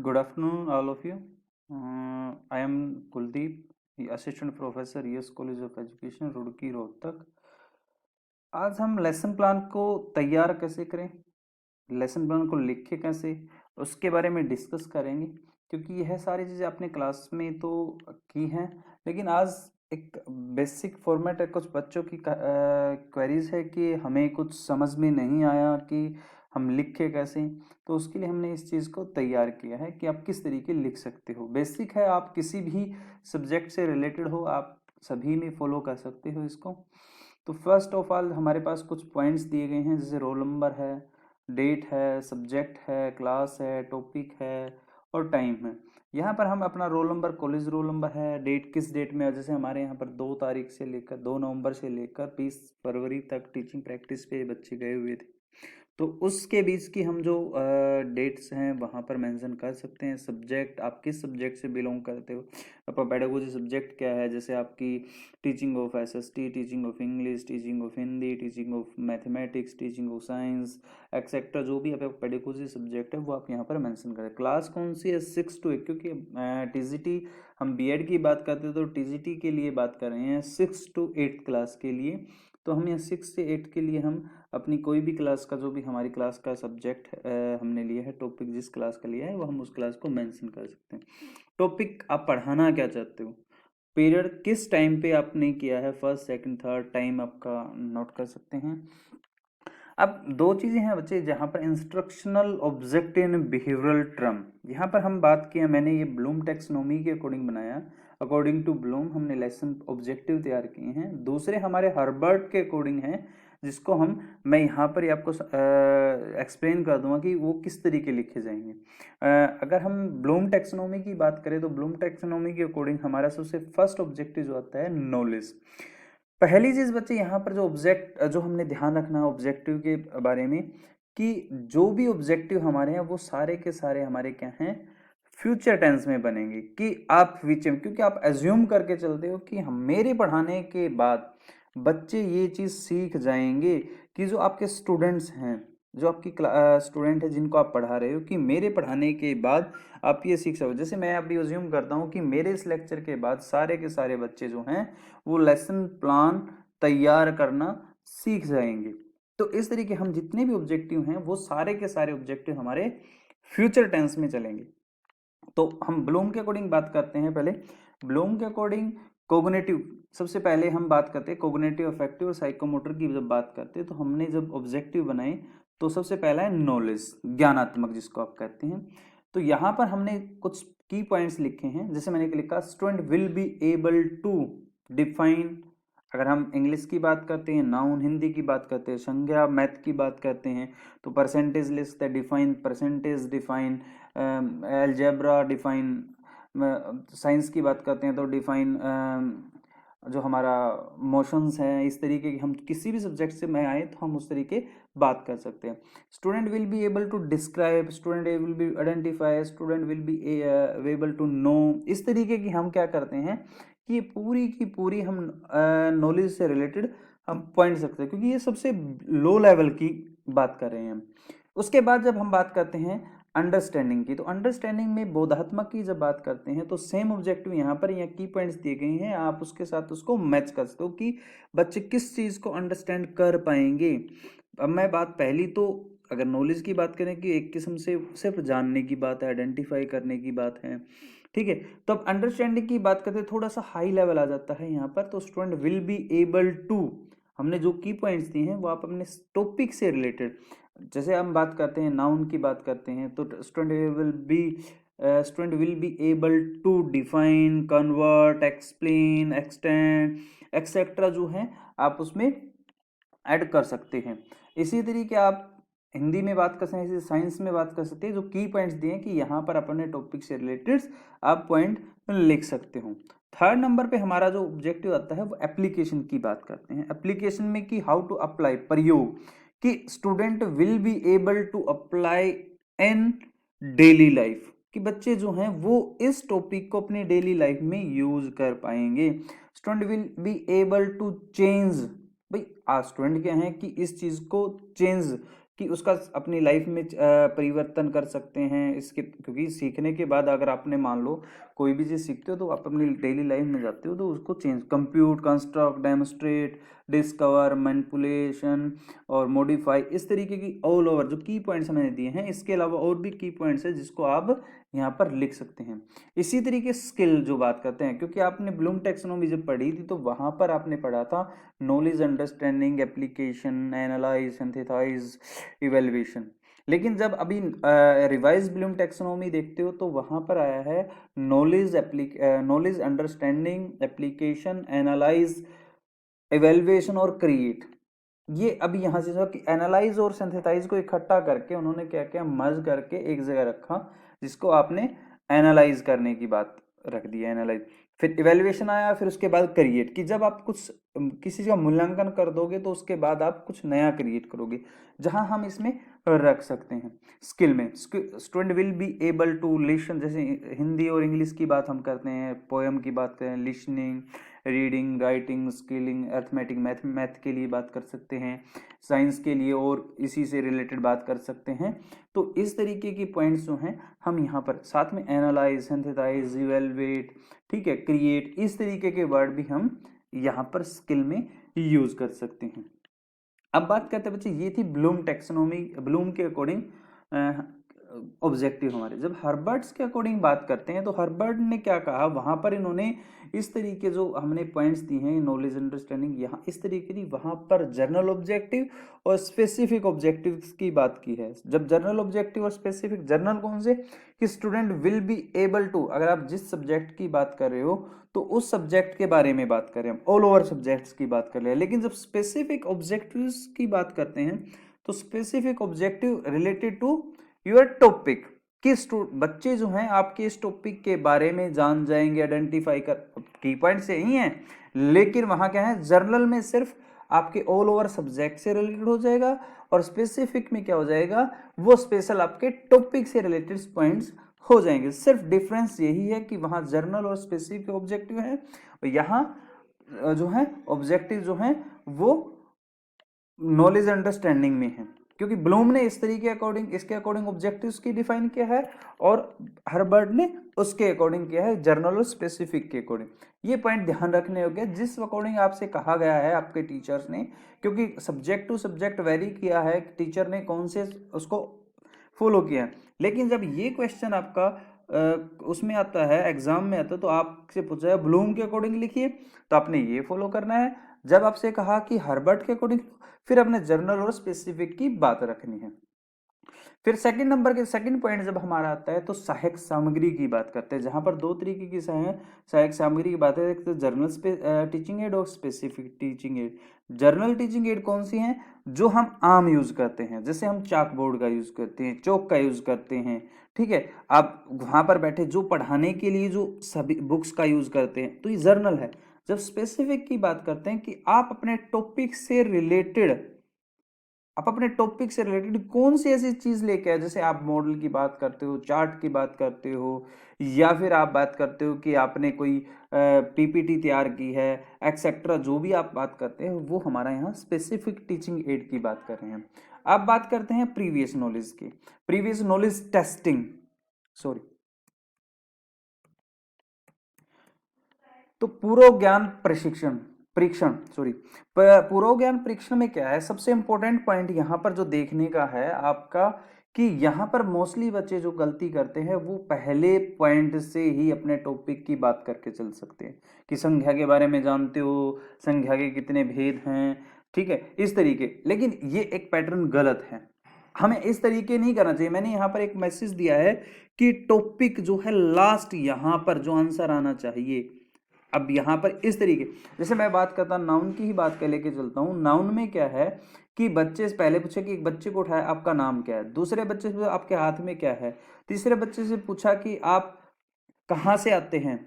Good afternoon, all of you. I am Kuldeep, the Assistant Professor, US College of Education, Roorkee Rohtak. आज हम lesson plan को तैयार कैसे करें, लेसन प्लान को लिखें कैसे, उसके बारे में डिस्कस करेंगे। क्योंकि यह सारी चीज़ें आपने क्लास में तो की हैं, लेकिन आज एक बेसिक फॉर्मेट है। कुछ बच्चों की क्वेरीज है कि हमें कुछ समझ में नहीं आया कि हम लिखें कैसे, तो उसके लिए हमने इस चीज़ को तैयार किया है कि आप किस तरीके लिख सकते हो। बेसिक है, आप किसी भी सब्जेक्ट से रिलेटेड हो, आप सभी में फॉलो कर सकते हो इसको। तो फर्स्ट ऑफ ऑल हमारे पास कुछ पॉइंट्स दिए गए हैं, जैसे रोल नंबर है, डेट है, सब्जेक्ट है, क्लास है, टॉपिक है और टाइम है। यहाँ पर हम अपना roll number, college roll number है, डेट किस डेट में है, जैसे हमारे यहाँ पर 2 तारीख से लेकर 2 नवंबर से लेकर 20 फरवरी तक टीचिंग प्रैक्टिस पे बच्चे गए हुए थे, तो उसके बीच की हम जो डेट्स हैं वहाँ पर मेंशन कर सकते हैं। सब्जेक्ट, आप किस सब्जेक्ट से बिलोंग करते हो, आपका पेडागोजी सब्जेक्ट क्या है, जैसे आपकी teaching of SST, teaching of English, teaching of Hindi, teaching of mathematics, teaching of science etcetera, जो भी आपका पेडागोजी सब्जेक्ट है वो आप यहाँ पर मेंशन करें। क्लास कौन सी है, 6 to 8, क्योंकि टीजीटी, हम बीएड की बात करते हैं तो टीजीटी के लिए बात कर रहे हैं 6 to 8 क्लास के लिए। तो हम यहाँ 6 से 8 के लिए हम अपनी कोई भी क्लास का, जो भी हमारी क्लास का सब्जेक्ट हमने लिया है, टॉपिक जिस क्लास का लिया है वो हम उस क्लास को मेंशन कर सकते हैं। टॉपिक आप पढ़ाना क्या चाहते हो, पीरियड किस टाइम पे आपने किया है, फर्स्ट सेकंड थर्ड टाइम आपका नोट कर सकते हैं। अब 2 चीज़ें हैं बच्चे, जहाँ पर instructional objective and behavioural term, यहाँ पर हम बात किया, मैंने ये ब्लूम टेक्सोनोमी के अकॉर्डिंग बनाया। अकॉर्डिंग टू ब्लूम हमने लेसन ऑब्जेक्टिव तैयार किए हैं। दूसरे हमारे हर्बर्ट के अकॉर्डिंग हैं, जिसको मैं यहाँ पर ही आपको एक्सप्लेन कर दूंगा कि वो किस तरीके लिखे जाएंगे। अगर हम ब्लूम टेक्सोनोमी की बात करें तो ब्लूम टेक्सोनोमी के अकॉर्डिंग हमारा सबसे फर्स्ट ऑब्जेक्टिव जो आता है नॉलेज। पहली चीज बच्चे यहाँ पर जो हमने ध्यान रखना है ऑब्जेक्टिव के बारे में, कि जो भी ऑब्जेक्टिव हमारे हैं वो सारे के सारे हमारे क्या हैं, फ्यूचर टेंस में बनेंगे। कि आप क्योंकि आप एज्यूम करके चलते हो कि हम मेरे पढ़ाने के बाद बच्चे ये चीज सीख जाएंगे, कि जो आपके स्टूडेंट्स हैं, जो आपकी स्टूडेंट है जिनको आप पढ़ा रहे हो, कि मेरे पढ़ाने के बाद आप ये सीख सको। जैसे मैं अभी अज्यूम करता हूँ कि मेरे इस लेक्चर के बाद सारे के सारे बच्चे जो हैं वो लेसन प्लान तैयार करना सीख जाएंगे। तो इस तरीके हम जितने भी ऑब्जेक्टिव हैं वो सारे के सारे ऑब्जेक्टिव हमारे फ्यूचर टेंस में चलेंगे। तो हम ब्लूम के अकॉर्डिंग बात करते हैं। पहले ब्लूम के अकॉर्डिंग कोग्निटिव, सबसे पहले हम बात करते हैं कोग्निटिव, अफेक्टिव और साइकोमोटर की। जब बात करते हैं तो हमने जब ऑब्जेक्टिव बनाए तो सबसे पहला है नॉलेज, ज्ञानात्मक जिसको आप कहते हैं। तो यहाँ पर हमने कुछ की पॉइंट्स लिखे हैं, जैसे मैंने लिखा student will be able to define. अगर हम इंग्लिश की बात करते हैं नाउन, हिंदी की बात करते हैं संज्ञा, मैथ की बात करते हैं तो परसेंटेज लिस्ट है, define percentage, define algebra, define. Science की बात करते हैं तो डिफाइन जो हमारा मोशंस हैं। इस तरीके की हम किसी भी सब्जेक्ट से मैं आए तो हम उस तरीके बात कर सकते हैं। Student will be able to describe, student will be identify, student will be able to know. इस तरीके की हम क्या करते हैं कि पूरी की पूरी हम नॉलेज से रिलेटेड हम पॉइंट सकते हैं, क्योंकि ये सबसे लो लेवल की बात कर रहे हैं हम। उसके बाद जब हम बात करते हैं अंडरस्टैंडिंग की, तो अंडरस्टैंडिंग में बोधात्मक की जब बात करते हैं तो सेम ऑब्जेक्टिव यहाँ पर या की पॉइंट्स दिए गए हैं, आप उसके साथ उसको मैच कर सकते हो कि बच्चे किस चीज़ को अंडरस्टैंड कर पाएंगे। अब मैं बात पहली तो अगर नॉलेज की बात करें कि एक किस्म से सिर्फ जानने की बात है, आइडेंटिफाई करने की बात है, ठीक है। तो अब अंडरस्टैंडिंग की बात करते हैं थोड़ा सा हाई लेवल आ जाता है यहाँ पर। तो student will be able to, हमने जो की पॉइंट्स दिए हैं वो आप अपने टॉपिक से रिलेटेड, जैसे हम बात करते हैं नाउन की बात करते हैं तो student will be able to define, convert, explain, extend etcetera जो है आप उसमें ऐड कर सकते हैं। इसी तरीके आप हिंदी में बात कर सकते हैं, साइंस में बात कर सकते हैं। जो की पॉइंट्स दिए कि यहाँ पर अपने टॉपिक से रिलेटेड आप पॉइंट लिख सकते हो। थर्ड नंबर पे हमारा जो ऑब्जेक्टिव आता है वो एप्लीकेशन की बात करते हैं। एप्लीकेशन में कि हाउ टू अप्लाई, प्रयोग, कि student will be able to apply in daily life, कि बच्चे जो हैं वो इस टॉपिक को अपनी डेली लाइफ में यूज कर पाएंगे। Student will be able to change, भाई आज स्टूडेंट क्या है कि इस चीज को चेंज कि उसका अपनी लाइफ में परिवर्तन कर सकते हैं इसके, क्योंकि सीखने के बाद अगर आपने मान लो कोई भी चीज़ सीखते हो तो आप अपनी डेली लाइफ में जाते हो तो उसको change, compute, construct, demonstrate, discover, manipulation और मॉडिफाई, इस तरीके की ऑल ओवर जो की पॉइंट्स मैंने दिए हैं, इसके अलावा और भी की पॉइंट्स है जिसको आप यहाँ पर लिख सकते हैं। इसी तरीके स्किल जो बात करते हैं, क्योंकि आपने ब्लूम टैक्सोनॉमी जब पढ़ी थी तो वहां पर आपने पढ़ा था knowledge, understanding, application, analyse, synthesise, evaluation. लेकिन जब अभी रिवाइज ब्लूम टैक्सोनॉमी देखते हो तो वहां पर आया है knowledge, knowledge, understanding, application, analyse, evaluation और क्रिएट। ये अभी यहाँ से जो कि एनालाइज और सिंथेसाइज को इकट्ठा करके उन्होंने क्या किया, मर्ज करके एक जगह रखा, जिसको आपने एनालाइज करने की बात रख दी, एनालाइज। फिर इवेल्युएशन आया, फिर उसके बाद क्रिएट, कि जब आप कुछ किसी का मूल्यांकन कर दोगे तो उसके बाद आप कुछ नया क्रिएट करोगे, जहां हम इसमें रख सकते हैं। स्किल में student will be able to listen, जैसे हिंदी और इंग्लिश की बात हम करते हैं, पोएम की बात करें, listening, reading, writing, skilling, arithmetic, math के लिए बात कर सकते हैं, साइंस के लिए और इसी से रिलेटेड बात कर सकते हैं। तो इस तरीके की पॉइंट्स जो हैं हम यहाँ पर साथ में एनालाइज, सिंथेसाइज, इवेलुएट, ठीक है, क्रिएट, इस तरीके के वर्ड भी हम यहाँ पर स्किल में यूज कर सकते हैं। अब बात करते हैं बच्चे, ये थी ब्लूम टैक्सोनॉमी, ब्लूम के अकॉर्डिंग ऑब्जेक्टिव हमारे। जब हर्बर्ट्स के अकॉर्डिंग बात करते हैं तो हर्बर्ट ने क्या कहा, वहां पर इन्होंने इस तरीके जो हमने पॉइंट्स दिए हैं, नॉलेज, अंडरस्टैंडिंग, यहाँ इस तरीके की, वहां पर जनरल ऑब्जेक्टिव और स्पेसिफिक ऑब्जेक्टिव्स की बात की है। जब जनरल ऑब्जेक्टिव और स्पेसिफिक, जनरल कौन से, कि student will be able to, अगर आप जिस सब्जेक्ट की बात कर रहे हो तो उस सब्जेक्ट के बारे में बात करें, हम ऑल ओवर सब्जेक्ट्स की बात कर रहे हैं। लेकिन जब स्पेसिफिक ऑब्जेक्टिव्स की बात करते हैं तो specific objective related to your topic, कि बच्चे जो हैं आपके इस टॉपिक के बारे में जान जाएंगे, आइडेंटिफाई कर, की पॉइंट्स यही हैं, लेकिन वहां क्या है, जर्नल में सिर्फ आपके ऑल ओवर सब्जेक्ट से रिलेटेड हो जाएगा और स्पेसिफिक में क्या हो जाएगा, वो स्पेशल आपके टॉपिक से रिलेटेड पॉइंट्स हो जाएंगे। सिर्फ डिफरेंस यही है कि वहां जर्नल और स्पेसिफिक ऑब्जेक्टिव है, और यहाँ जो है ऑब्जेक्टिव जो है वो नॉलेज अंडरस्टैंडिंग में है, क्योंकि ब्लूम ने इस तरीके अकॉर्डिंग, इसके अकॉर्डिंग ऑब्जेक्टिव्स की डिफाइन किया है और हर्बर्ट ने उसके अकॉर्डिंग किया है, जर्नल और स्पेसिफिक के अकॉर्डिंग। ये पॉइंट ध्यान रखने होंगे जिस अकॉर्डिंग आपसे कहा गया है आपके टीचर्स ने, क्योंकि सब्जेक्ट टू सब्जेक्ट वेरी किया है टीचर ने कौन से उसको फॉलो किया है। लेकिन जब ये क्वेश्चन आपका उसमें आता है, एग्जाम में आता है, तो आपसे पूछा है ब्लूम के अकॉर्डिंग लिखिए, तो आपने ये फॉलो करना है। जब आपसे कहा कि हर्बर्ट के अकॉर्डिंग, फिर अपने जर्नल और स्पेसिफिक की बात रखनी है। फिर सेकंड नंबर के सेकंड पॉइंट जब हमारा आता है तो सहायक सामग्री की बात करते हैं, जहां पर दो तरीके की सहायक सामग्री की बात है, एक तो जर्नल टीचिंग एड और specific teaching add. Journal teaching add कौन सी हैं, जो हम आम यूज करते हैं, जैसे हम चाक बोर्ड का यूज करते हैं, चौक का यूज करते हैं, ठीक है, आप वहां पर बैठे जो पढ़ाने के लिए जो सभी बुक्स का यूज करते हैं, तो ये जर्नल है। जब स्पेसिफिक की बात करते हैं कि आप अपने टॉपिक से रिलेटेड, आप अपने टॉपिक से रिलेटेड कौन सी ऐसी चीज लेके आए, जैसे आप मॉडल की बात करते हो, चार्ट की बात करते हो, या फिर आप बात करते हो कि आपने कोई पीपीटी तैयार की है, एक्सेट्रा, जो भी आप बात करते हैं वो हमारा यहाँ स्पेसिफिक टीचिंग एड की बात कर रहे हैं। अब बात करते हैं प्रीवियस नॉलेज की, प्रीवियस नॉलेज टेस्टिंग, सॉरी, तो पूर्व ज्ञान प्रशिक्षण, परीक्षण, सॉरी, पूर्व ज्ञान परीक्षण में क्या है, सबसे इंपॉर्टेंट पॉइंट यहाँ पर जो देखने का है आपका, कि यहाँ पर मोस्टली बच्चे जो गलती करते हैं वो पहले पॉइंट से ही अपने टॉपिक की बात करके चल सकते हैं, कि संख्या के बारे में जानते हो, संख्या के कितने भेद हैं, ठीक है, इस तरीके। लेकिन ये एक पैटर्न गलत है, हमें इस तरीके नहीं करना चाहिए। मैंने यहाँ पर एक मैसेज दिया है कि टॉपिक जो है लास्ट, यहाँ पर जो आंसर आना चाहिए। अब यहाँ पर इस तरीके, जैसे मैं बात करता हूँ नाउन की ही बात कर लेके चलता हूँ, नाउन में क्या है कि बच्चे से पहले पूछे कि एक बच्चे को उठाया, आपका नाम क्या है, दूसरे बच्चे से आपके हाथ में क्या है, तीसरे बच्चे से पूछा कि आप कहाँ से आते हैं,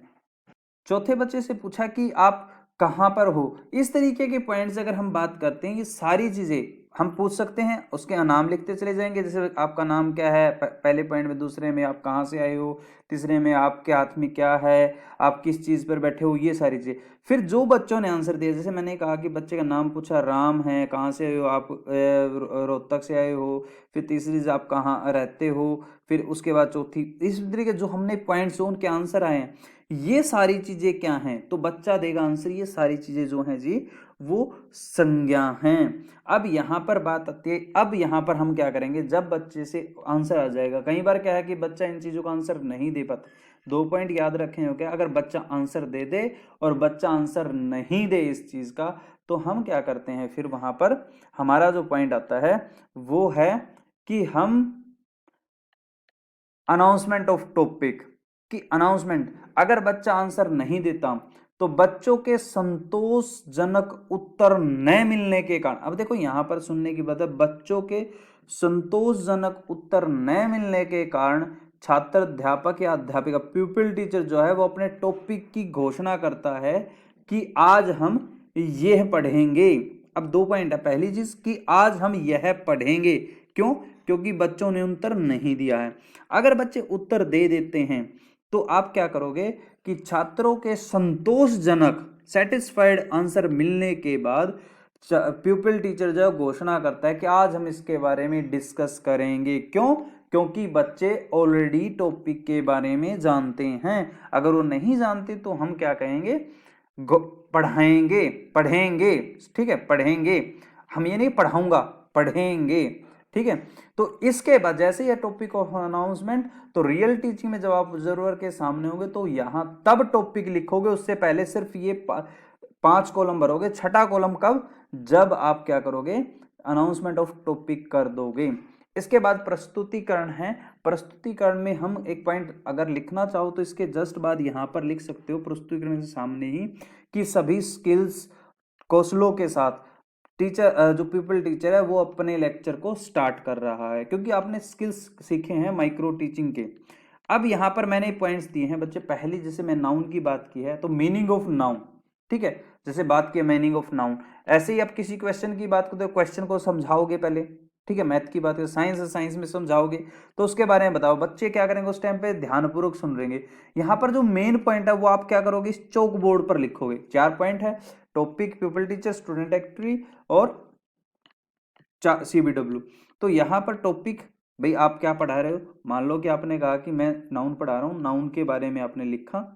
चौथे बच्चे से पूछा कि आप कहाँ पर हो। इस तरीके के पॉइंट्स अगर हम बात करते हैं, ये सारी चीजें हम पूछ सकते हैं, उसके नाम लिखते चले जाएंगे, जैसे आपका नाम क्या है पहले पॉइंट में, दूसरे में आप कहाँ से आए हो, तीसरे में आपके हाथ में क्या है, आप किस चीज़ पर बैठे हो, ये सारी चीज़ें। फिर जो बच्चों ने आंसर दिया, जैसे मैंने कहा कि बच्चे का नाम पूछा राम है, कहाँ से आए हो आप, रोहतक से आए हो, फिर तीसरी चीज़ आप कहाँ रहते हो, फिर उसके बाद चौथी, इस तरीके जो हमने पॉइंट्स जो उनके आंसर आए हैं, ये सारी चीज़ें क्या हैं, तो बच्चा देगा आंसर, ये सारी चीज़ें जो हैं जी वो संज्ञा हैं। अब यहाँ पर बात आती है, अब यहाँ पर हम क्या करेंगे, जब बच्चे से आंसर आ जाएगा, कई बार क्या है कि बच्चा इन चीज़ों का आंसर नहीं दे पाता, 2 पॉइंट याद रखें हो क्या, अगर बच्चा आंसर दे दे और बच्चा आंसर नहीं दे इस चीज़ का, तो हम क्या करते हैं, फिर वहाँ पर हमारा जो पॉइंट आता है वो है कि हम अनाउंसमेंट ऑफ टॉपिक की अनाउंसमेंट, अगर बच्चा आंसर नहीं देता तो बच्चों के संतोषजनक उत्तर न मिलने के कारण, अब देखो यहां पर सुनने की बात है, बच्चों के संतोषजनक उत्तर न मिलने के कारण छात्र अध्यापक या अध्यापिका प्यूपिल टीचर जो है वो अपने टॉपिक की घोषणा करता है कि आज हम यह पढ़ेंगे। अब 2 पॉइंट है, पहली चीज कि आज हम यह पढ़ेंगे, क्यों, क्योंकि बच्चों ने उत्तर नहीं दिया है। अगर बच्चे उत्तर दे देते हैं तो आप क्या करोगे कि छात्रों के संतोषजनक सेटिस्फाइड आंसर मिलने के बाद प्यूपिल टीचर जो घोषणा करता है कि आज हम इसके बारे में डिस्कस करेंगे। क्यों, क्योंकि बच्चे ऑलरेडी टॉपिक के बारे में जानते हैं। अगर वो नहीं जानते तो हम क्या कहेंगे, पढ़ाएंगे, पढ़ेंगे, ठीक है, पढ़ेंगे, हम ये नहीं पढ़ाऊंगा, पढ़ेंगे, ठीक है। तो इसके बाद जैसे ये टॉपिक ऑफ अनाउंसमेंट, तो रियल टीचिंग में जब आप ऑब्जर्वर के सामने होंगे तो यहां तब टॉपिक लिखोगे, उससे पहले सिर्फ ये 5 कॉलम भरोगे। छठा कॉलम कब, जब आप क्या करोगे, अनाउंसमेंट ऑफ टॉपिक कर दोगे। इसके बाद प्रस्तुतिकरण है। प्रस्तुतिकरण में हम एक पॉइंट अगर लिखना चाहो तो इसके जस्ट बाद यहां पर लिख सकते हो प्रस्तुतिकरण के सामने ही, कि सभी स्किल्स कौशलों के साथ टीचर जो पीपल टीचर है वो अपने लेक्चर को स्टार्ट कर रहा है, क्योंकि आपने स्किल्स सीखे हैं माइक्रो टीचिंग के। अब यहाँ पर मैंने पॉइंट्स दिए हैं बच्चे, पहली जैसे मैं नाउन की बात की है तो मीनिंग ऑफ नाउन, ठीक है, जैसे बात की मीनिंग ऑफ नाउन, ऐसे ही आप किसी क्वेश्चन की बात करते हो, क्वेश्चन को समझाओगे पहले, ठीक है, मैथ की बात है, साइंस है, साइंस में समझाओगे तो उसके बारे में बताओ। बच्चे क्या करेंगे उस टाइम पे, ध्यानपूर्वक सुन रहेंगे। यहाँ पर जो मेन पॉइंट है वो आप क्या करोगे, इस चौक बोर्ड पर लिखोगे। 4 पॉइंट है, topic, people teacher, student activity और CBW। तो यहाँ पर टॉपिक, भाई आप क्या पढ़ा रहे हो, मान लो कि आपने कहा कि मैं नाउन पढ़ा रहा हूँ, नाउन के बारे में आपने लिखा,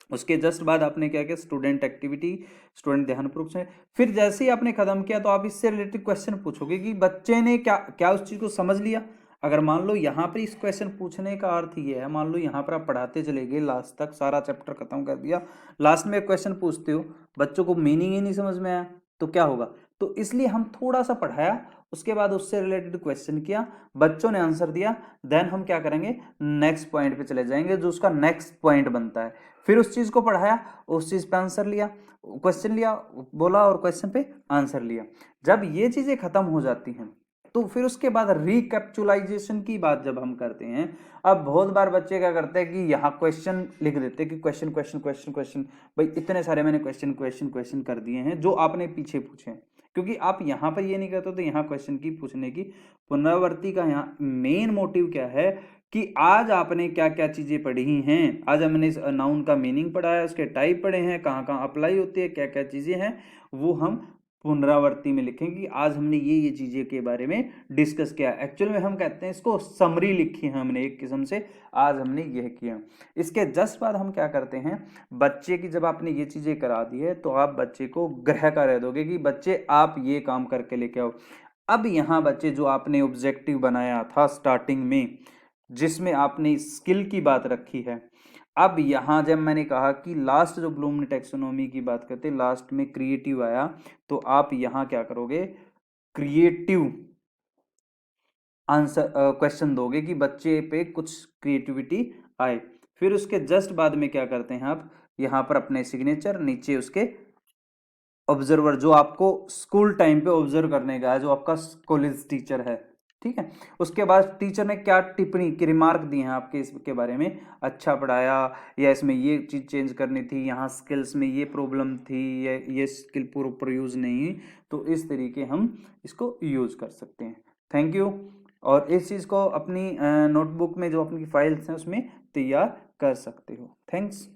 उसके जस्ट बाद आपने क्या किया, स्टूडेंट एक्टिविटी, स्टूडेंट ध्यानपूर्वक से, फिर जैसे ही आपने खत्म किया तो आप इससे रिलेटेड क्वेश्चन पूछोगे कि बच्चे ने क्या क्या उस चीज को समझ लिया। अगर मान लो यहाँ पर इस क्वेश्चन पूछने का अर्थ ये है, मान लो यहाँ पर आप पढ़ाते चले गए लास्ट तक, सारा चैप्टर खत्म कर दिया, लास्ट में एक क्वेश्चन पूछते हो, बच्चों को मीनिंग ही नहीं समझ में आया तो क्या होगा। तो इसलिए हम थोड़ा सा पढ़ाया, उसके बाद उससे रिलेटेड क्वेश्चन किया, बच्चों ने आंसर दिया, देन हम क्या करेंगे, नेक्स्ट पॉइंट पे चले जाएंगे जो उसका नेक्स्ट पॉइंट बनता है। फिर उस चीज को पढ़ाया, उस चीज पे आंसर लिया, क्वेश्चन लिया, बोला और क्वेश्चन पे आंसर लिया। जब ये चीजें खत्म हो जाती हैं तो फिर उसके बाद रिकैप्चुलाइजेशन की बात जब हम करते हैं, अब बहुत बार बच्चे क्या करते हैं कि यहाँ क्वेश्चन लिख देते हैं कि क्वेश्चन क्वेश्चन क्वेश्चन क्वेश्चन, भाई इतने सारे मैंने क्वेश्चन क्वेश्चन क्वेश्चन कर दिए हैं जो आपने पीछे पूछे, क्योंकि आप यहाँ पर ये नहीं करते तो यहाँ क्वेश्चन की पूछने की पुनरावृत्ति का यहाँ मेन मोटिव क्या है कि आज आपने क्या क्या चीजें पढ़ी हैं। आज हमने नाउन का मीनिंग पढ़ा है, उसके टाइप पढ़े हैं, कहाँ कहाँ अप्लाई होती है, क्या क्या चीजें हैं, वो हम पुनरावृत्ति में लिखेंगे कि आज हमने ये चीजें के बारे में डिस्कस किया। एक्चुअल में हम कहते हैं इसको समरी लिखी है हमने एक किस्म से, आज हमने यह किया। इसके जस्ट बाद हम क्या करते हैं, बच्चे की जब आपने ये चीजें करा दी है तो आप बच्चे को गृह कार्य दोगे कि बच्चे आप ये काम करके लेके आओ। अब यहाँ बच्चे जो आपने ऑब्जेक्टिव बनाया था स्टार्टिंग में, जिसमें आपने स्किल की बात रखी है, अब यहां जब मैंने कहा कि लास्ट जो ब्लूम ने टैक्सोनॉमी की बात करते लास्ट में क्रिएटिव आया, तो आप यहां क्या करोगे, क्रिएटिव आंसर क्वेश्चन दोगे कि बच्चे पे कुछ क्रिएटिविटी आए। फिर उसके जस्ट बाद में क्या करते हैं आप, यहां पर अपने सिग्नेचर, नीचे उसके ऑब्जर्वर जो आपको स्कूल टाइम पे ऑब्जर्व करने का है, जो आपका कॉलेज टीचर है, ठीक है। उसके बाद टीचर ने क्या टिप्पणी की रिमार्क दी हैं आपके इसके बारे में, अच्छा पढ़ाया या इसमें ये चीज़ चेंज करनी थी, यहाँ स्किल्स में ये प्रॉब्लम थी या ये स्किल प्रॉपर यूज़ नहीं हुई, तो इस तरीके हम इसको यूज़ कर सकते हैं। Thank you. और इस चीज़ को अपनी नोटबुक में जो अपनी फाइल्स हैं उसमें तैयार कर सकते हो। थैंक्स।